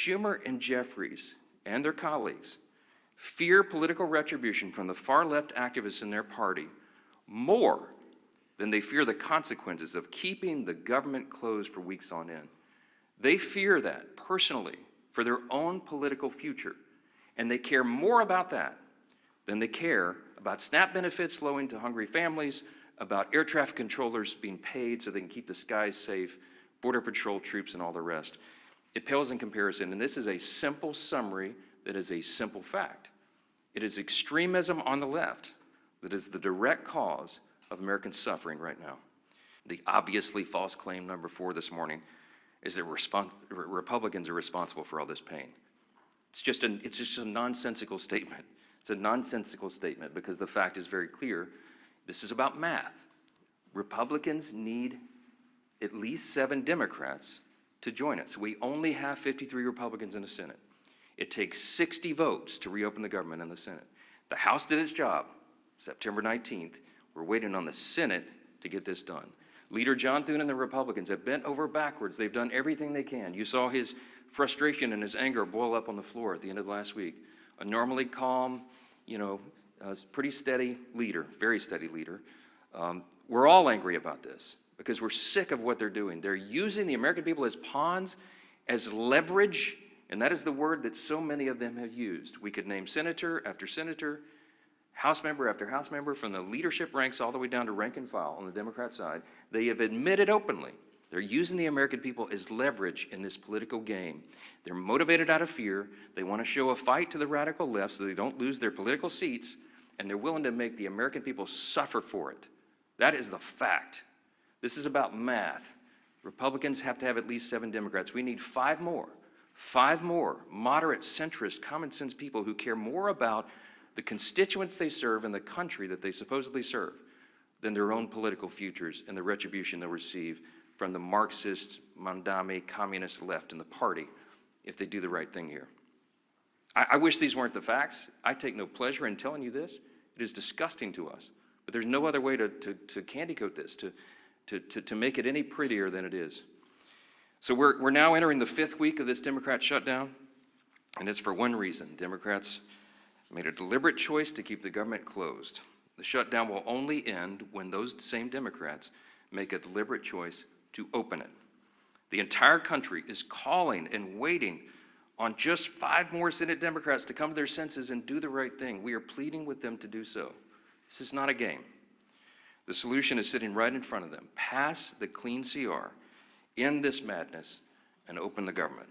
Schumer and Jeffries and their colleagues fear political retribution from the far-left activists in their party more than they fear the consequences of keeping the government closed for weeks on end. They fear that personally for their own political future, and they care more about that than they care about SNAP benefits flowing to hungry families, about air traffic controllers being paid so they can keep the skies safe, Border Patrol troops, and all the rest. It pales in comparison, and this is a simple summary that is a simple fact. It is extremism on the left that is the direct cause of American suffering right now. The obviously false claim number 4 this morning is that Republicans are responsible for all this pain. It's just a nonsensical statement. It's a nonsensical statement because the fact is very clear. This is about math. Republicans need at least 7 Democrats to join us. We only have 53 Republicans in the Senate. It takes 60 votes to reopen the government in the Senate. The House did its job September 19th. We're waiting on the Senate to get this done. Leader John Thune and the Republicans have bent over backwards. They've done everything they can. You saw his frustration and his anger boil up on the floor at the end of last week. A normally calm, pretty steady leader, very steady leader. We're all angry about this because we're sick of what they're doing. They're using the American people as pawns, as leverage, and that is the word that so many of them have used. We could name senator after senator, House member after House member, from the leadership ranks all the way down to rank and file on the Democrat side. They have admitted openly they're using the American people as leverage in this political game. They're motivated out of fear. They want to show a fight to the radical left so they don't lose their political seats, and they're willing to make the American people suffer for it. That is the fact. This is about math. Republicans have to have at least 7 Democrats. We need 5 more. 5 more moderate, centrist, common sense people who care more about the constituents they serve and the country that they supposedly serve than their own political futures and the retribution they'll receive from the Marxist, Mandami, communist left in the party if they do the right thing here. I wish these weren't the facts. I take no pleasure in telling you this. It is disgusting to us. But there's no other way to candy coat this, to make it any prettier than it is. So we're now entering the 5th week of this Democrat shutdown, and it's for one reason. Democrats made a deliberate choice to keep the government closed. The shutdown will only end when those same Democrats make a deliberate choice to open it. The entire country is calling and waiting on just 5 more Senate Democrats to come to their senses and do the right thing. We are pleading with them to do so. This is not a game. The solution is sitting right in front of them. Pass the clean CR, end this madness, and open the government.